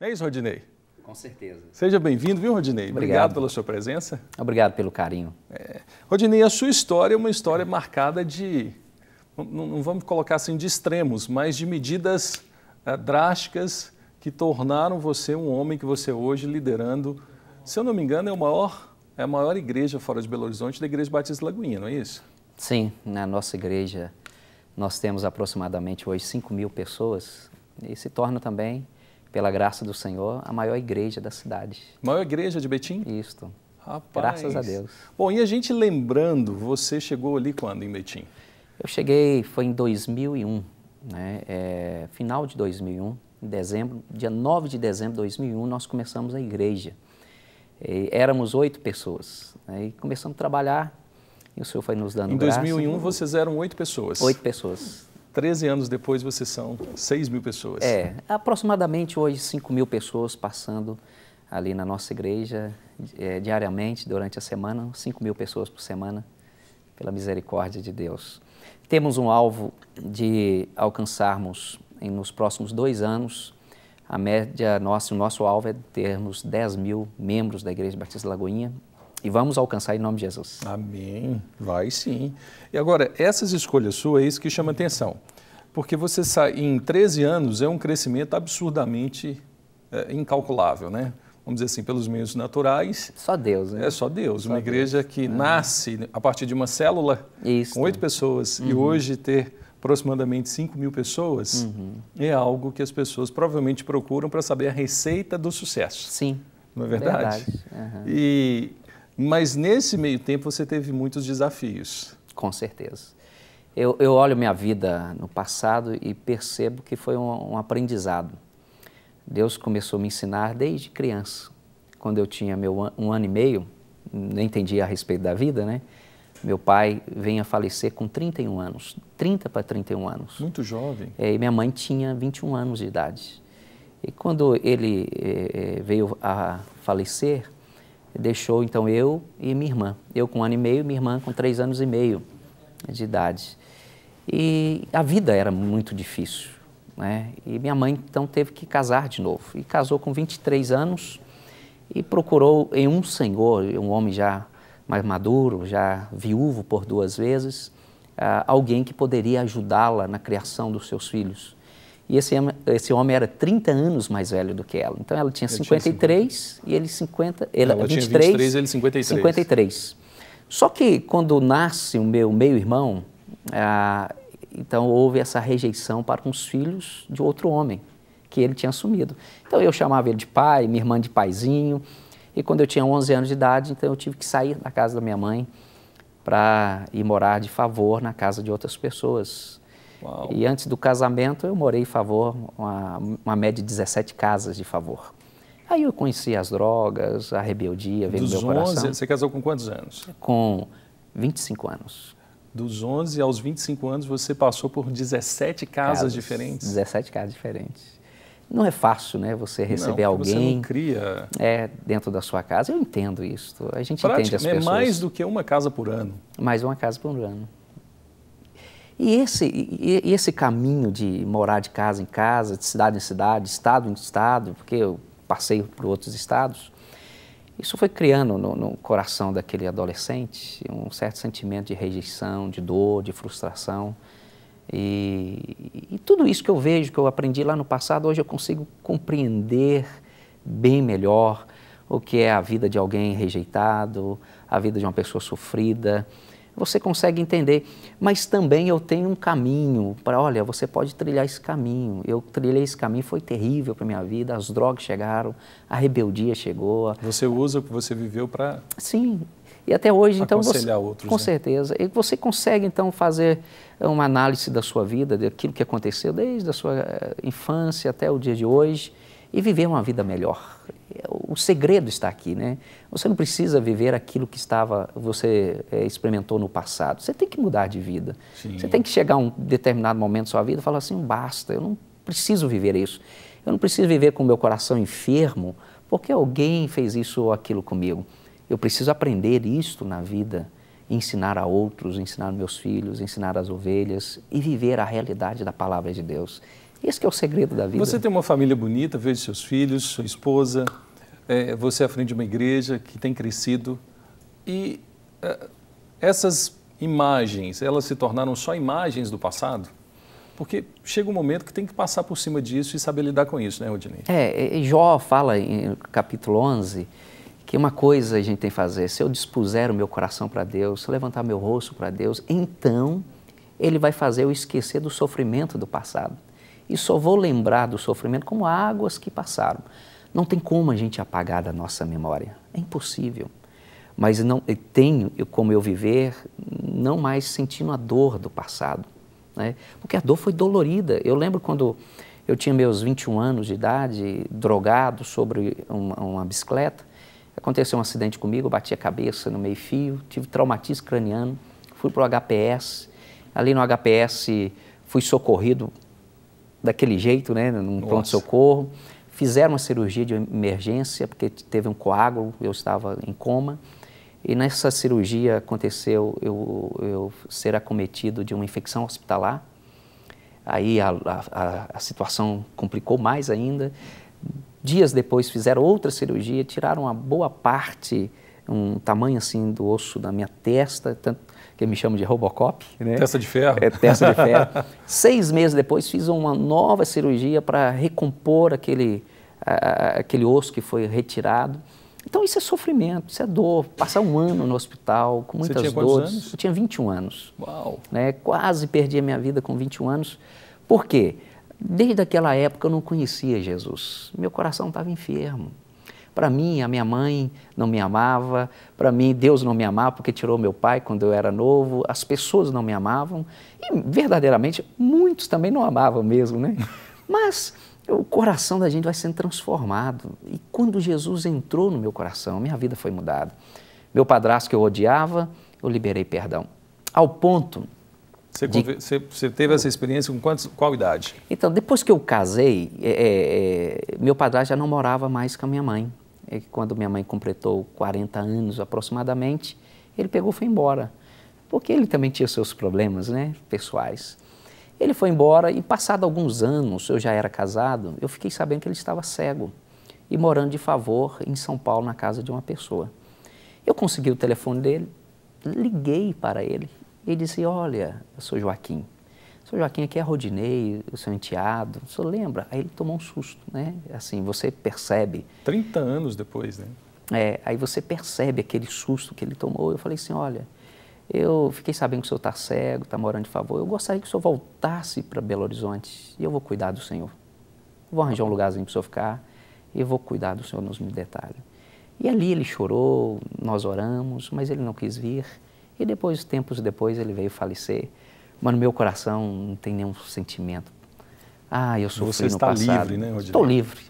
É isso, Rodinei? Com certeza. Seja bem-vindo, viu, Rodinei? Obrigado pela sua presença. Obrigado pelo carinho. Rodinei, a sua história é uma história marcada de, não vamos colocar assim de extremos, mas de medidas drásticas que tornaram você um homem que você hoje liderando, se eu não me engano, é a maior igreja fora de Belo Horizonte, da Igreja Batista Lagoinha, não é isso? Sim, na nossa igreja nós temos aproximadamente hoje 5.000 pessoas e se torna também, pela graça do Senhor, a maior igreja da cidade. Maior igreja de Betim? Isto. Rapaz. Graças a Deus. Bom, e a gente lembrando, você chegou ali quando em Betim? Eu cheguei, foi em 2001, né? Final de 2001, em dezembro, dia 9 de dezembro de 2001, nós começamos a igreja. Éramos 8 pessoas, né? E começamos a trabalhar e o Senhor foi nos dando graça. Em 2001 vocês eram 8 pessoas? 8 pessoas. 13 anos depois vocês são 6.000 pessoas. Aproximadamente hoje 5.000 pessoas passando ali na nossa igreja diariamente, durante a semana, 5.000 pessoas por semana, pela misericórdia de Deus. Temos um alvo de alcançarmos nos próximos 2 anos, a média nossa, o nosso alvo é termos 10.000 membros da Igreja Batista Lagoinha e vamos alcançar em nome de Jesus. Amém, vai sim. E agora, essas escolhas suas, é isso que chama atenção, porque você em 13 anos é um crescimento absurdamente incalculável, né? Vamos dizer assim, pelos meios naturais. Só Deus, né? É só Deus. Uma igreja que nasce a partir de uma célula com 8 pessoas e hoje ter aproximadamente 5.000 pessoas é algo que as pessoas provavelmente procuram para saber a receita do sucesso. Sim. Não é verdade? Mas nesse meio tempo você teve muitos desafios. Com certeza. Eu olho minha vida no passado e percebo que foi um aprendizado. Deus começou a me ensinar desde criança. Quando eu tinha um ano e meio, nem entendia a respeito da vida, né? Meu pai veio a falecer com 31 anos, 30 para 31 anos. Muito jovem. E minha mãe tinha 21 anos de idade. E quando ele veio a falecer, deixou então eu e minha irmã. Eu com 1 ano e meio, minha irmã com 3 anos e meio de idade. E a vida era muito difícil, né? E minha mãe então teve que casar de novo. E casou com 23 anos e procurou em um senhor, um homem já mais maduro, já viúvo por 2 vezes, alguém que poderia ajudá-la na criação dos seus filhos. E esse homem era 30 anos mais velho do que ela. Então ela tinha 53 e ele 50. Ela tinha 23, ele 53. 53. Só que quando nasce o meu meio-irmão, então houve essa rejeição para os filhos de outro homem que ele tinha assumido. Então eu chamava ele de pai, minha irmã de paizinho. E quando eu tinha 11 anos de idade, então eu tive que sair da casa da minha mãe para ir morar de favor na casa de outras pessoas. Uau. E antes do casamento eu morei em favor, uma média de 17 casas de favor. Aí eu conheci as drogas, a rebeldia, veio no meu coração. 11, você casou com quantos anos? Com 25 anos. Dos 11 aos 25 anos você passou por 17 casas diferentes? 17 casas diferentes. Não é fácil, né, você receber alguém você não cria... dentro da sua casa. Eu entendo isso. A gente entende as pessoas. É mais do que uma casa por ano. Mais uma casa por ano. E esse caminho de morar de casa em casa, de cidade em cidade, estado em estado, porque eu passei por outros estados, isso foi criando no coração daquele adolescente um certo sentimento de rejeição, de dor, de frustração. E tudo isso que eu vejo, que eu aprendi lá no passado, hoje eu consigo compreender bem melhor o que é a vida de alguém rejeitado, a vida de uma pessoa sofrida. Você consegue entender, mas também eu tenho um caminho para, olha, você pode trilhar esse caminho. Eu trilhei esse caminho, foi terrível para a minha vida, as drogas chegaram, a rebeldia chegou. Você usa o que você viveu para... Sim. E até hoje, então, aconselhar outros, com certeza. E você consegue, então, fazer uma análise da sua vida, daquilo que aconteceu desde a sua infância até o dia de hoje e viver uma vida melhor. O segredo está aqui, né? Você não precisa viver aquilo que você experimentou no passado. Você tem que mudar de vida. Sim. Você tem que chegar a um determinado momento da sua vida e falar assim, basta, eu não preciso viver isso. Eu não preciso viver com o meu coração enfermo porque alguém fez isso ou aquilo comigo. Eu preciso aprender isto na vida, ensinar a outros, ensinar meus filhos, ensinar as ovelhas e viver a realidade da palavra de Deus. Esse que é o segredo da vida. Você tem uma família bonita, vejo seus filhos, sua esposa, você é à frente de uma igreja que tem crescido e essas imagens, elas se tornaram só imagens do passado? Porque chega um momento que tem que passar por cima disso e saber lidar com isso, né, Rodinei? Jó fala em capítulo 11 que uma coisa a gente tem que fazer, se eu dispuser o meu coração para Deus, se eu levantar meu rosto para Deus, então Ele vai fazer eu esquecer do sofrimento do passado. E só vou lembrar do sofrimento como águas que passaram. Não tem como a gente apagar da nossa memória, é impossível. Mas não tenho como eu viver não mais sentindo a dor do passado, né? Porque a dor foi dolorida. Eu lembro quando eu tinha meus 21 anos de idade, drogado sobre uma bicicleta, aconteceu um acidente comigo, eu bati a cabeça no meio-fio, tive traumatismo craniano, fui para o HPS, ali no HPS fui socorrido daquele jeito, né, num pronto-socorro, fizeram uma cirurgia de emergência, porque teve um coágulo, eu estava em coma, e nessa cirurgia aconteceu eu ser acometido de uma infecção hospitalar, aí a situação complicou mais ainda. Dias depois fizeram outra cirurgia, tiraram uma boa parte, um tamanho assim do osso da minha testa, tanto que me chamam de Robocop, né? Testa de ferro. Testa de ferro. 6 meses depois fiz uma nova cirurgia para recompor aquele osso que foi retirado. Então isso é sofrimento, isso é dor. Passar um ano no hospital com muitas dores. Você tinha quantos anos? Eu tinha 21 anos. Uau! Né? Quase perdi a minha vida com 21 anos. Por quê? Desde aquela época eu não conhecia Jesus. Meu coração estava enfermo. Para mim, a minha mãe não me amava. Para mim, Deus não me amava porque tirou meu pai quando eu era novo. As pessoas não me amavam. E, verdadeiramente, muitos também não amavam mesmo, né? Mas o coração da gente vai sendo transformado. E quando Jesus entrou no meu coração, minha vida foi mudada. Meu padrasto que eu odiava, eu liberei perdão. Ao ponto... Você teve essa experiência com qual idade? Então, depois que eu casei, meu padrasto já não morava mais com a minha mãe. Quando minha mãe completou 40 anos aproximadamente, ele pegou e foi embora. Porque ele também tinha seus problemas, né, pessoais. Ele foi embora e, passado alguns anos, eu já era casado, eu fiquei sabendo que ele estava cego e morando de favor em São Paulo, na casa de uma pessoa. Eu consegui o telefone dele, liguei para ele. Ele disse, olha, eu sou Joaquim. Sou Joaquim, aqui é Rodinei, o seu enteado. O senhor lembra? Aí ele tomou um susto, né? Assim, você percebe. 30 anos depois, né? Aí você percebe aquele susto que ele tomou. Eu falei assim, olha, eu fiquei sabendo que o senhor está cego, está morando de favor. Eu gostaria que o senhor voltasse para Belo Horizonte e eu vou cuidar do senhor. Vou arranjar um lugarzinho para o senhor ficar e eu vou cuidar do senhor nos detalhes. E ali ele chorou, nós oramos, mas ele não quis vir. E depois, tempos depois, ele veio falecer. Mas no meu coração não tem nenhum sentimento. Eu sofri no passado. Você está livre, né, Rodinei? Estou livre.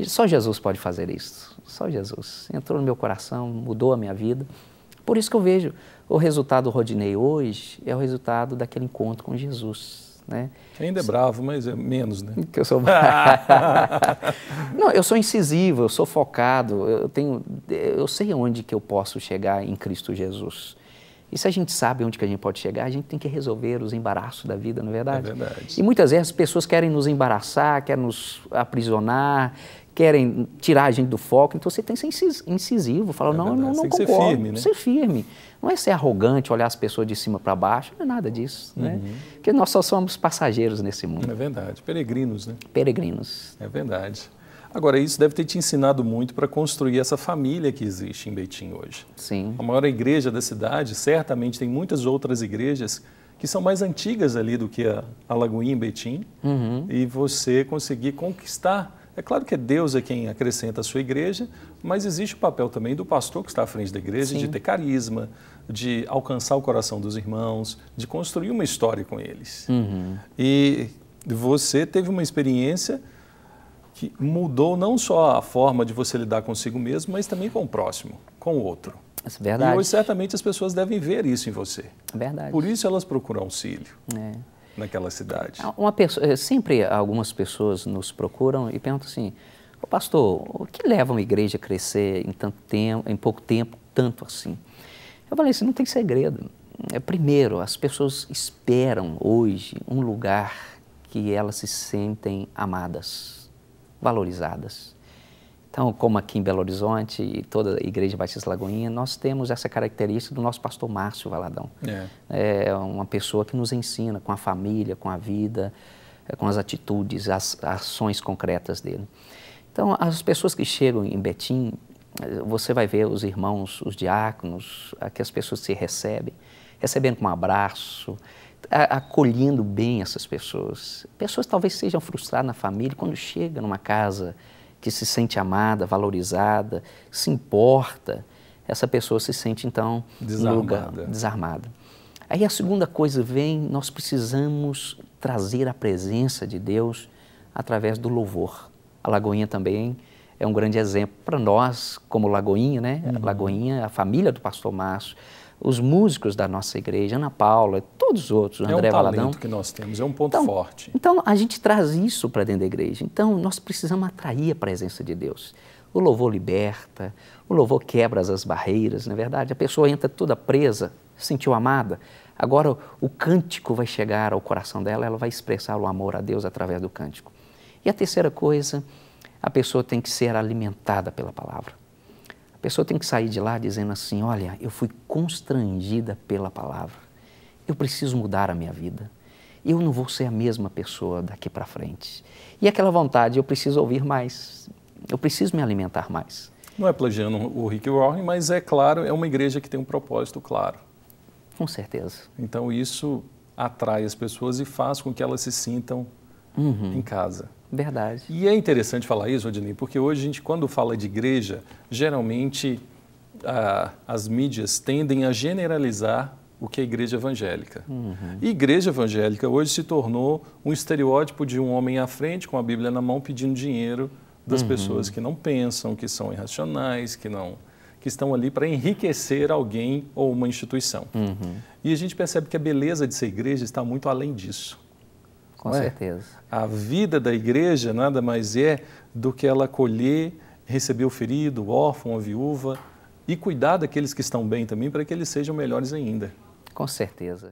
Só Jesus pode fazer isso. Só Jesus. Entrou no meu coração, mudou a minha vida. Por isso que eu vejo o resultado do Rodinei hoje é o resultado daquele encontro com Jesus, né? Ainda é bravo, mas é menos, né? Que eu sou... Não, eu sou incisivo, eu sou focado, eu sei onde que eu posso chegar em Cristo Jesus. E se a gente sabe onde que a gente pode chegar, a gente tem que resolver os embaraços da vida, não é verdade? É verdade. E muitas vezes as pessoas querem nos embaraçar, querem nos aprisionar, querem tirar a gente do foco. Então você tem que ser incisivo, falar, não concordo. Ser firme, né? Ser firme. Não é ser arrogante, olhar as pessoas de cima para baixo, não é nada disso, né? Porque nós só somos passageiros nesse mundo. É verdade. Peregrinos, né? Peregrinos. É verdade. Agora, isso deve ter te ensinado muito para construir essa família que existe em Betim hoje. Sim. A maior igreja da cidade, certamente tem muitas outras igrejas que são mais antigas ali do que a Lagoinha em Betim. E você conseguir conquistar. É claro que é Deus quem acrescenta a sua igreja, mas existe o papel também do pastor que está à frente da igreja, Sim. de ter carisma, de alcançar o coração dos irmãos, de construir uma história com eles. E você teve uma experiência que mudou não só a forma de você lidar consigo mesmo, mas também com o próximo, com o outro. É verdade. E hoje, certamente, as pessoas devem ver isso em você. É verdade. Por isso elas procuram auxílio naquela cidade. Sempre algumas pessoas nos procuram e perguntam assim, pastor, o que leva uma igreja a crescer em pouco tempo, tanto assim? Eu falei assim, não tem segredo. Primeiro, as pessoas esperam hoje um lugar que elas se sentem amadas, valorizadas. Então, como aqui em Belo Horizonte e toda a Igreja Batista Lagoinha, nós temos essa característica do nosso pastor Márcio Valadão. É uma pessoa que nos ensina com a família, com a vida, com as atitudes, as ações concretas dele. Então, as pessoas que chegam em Betim, você vai ver os irmãos, os diáconos, que as pessoas se recebem, recebendo com um abraço, acolhendo bem essas pessoas. Pessoas talvez sejam frustradas na família, quando chega numa casa que se sente amada, valorizada, se importa, essa pessoa se sente então desarmada. Aí a segunda coisa vem, nós precisamos trazer a presença de Deus através do louvor. A Lagoinha também é um grande exemplo para nós, como Lagoinha, né? Lagoinha, a família do pastor Márcio, os músicos da nossa igreja, Ana Paula, todos os outros, André Valadão. É um talento que nós temos, é um ponto forte. Então, a gente traz isso para dentro da igreja. Então, nós precisamos atrair a presença de Deus. O louvor liberta, o louvor quebra as barreiras, não é verdade? A pessoa entra toda presa, se sentiu amada. Agora, o cântico vai chegar ao coração dela, ela vai expressar o amor a Deus através do cântico. E a terceira coisa, a pessoa tem que ser alimentada pela palavra. A pessoa tem que sair de lá dizendo assim, olha, eu fui constrangida pela palavra. Eu preciso mudar a minha vida. Eu não vou ser a mesma pessoa daqui para frente. E aquela vontade, eu preciso ouvir mais. Eu preciso me alimentar mais. Não é plagiando o Rick Warren, mas é claro, é uma igreja que tem um propósito claro. Com certeza. Então isso atrai as pessoas e faz com que elas se sintam em casa. Verdade. E é interessante falar isso, Odinei, porque hoje a gente, quando fala de igreja, geralmente as mídias tendem a generalizar o que é igreja evangélica. E igreja evangélica hoje se tornou um estereótipo de um homem à frente, com a Bíblia na mão, pedindo dinheiro das pessoas que não pensam, que são irracionais, que estão ali para enriquecer alguém ou uma instituição. E a gente percebe que a beleza de ser igreja está muito além disso. Com certeza. A vida da igreja nada mais é do que ela acolher, receber o ferido, o órfão, a viúva e cuidar daqueles que estão bem também para que eles sejam melhores ainda. Com certeza.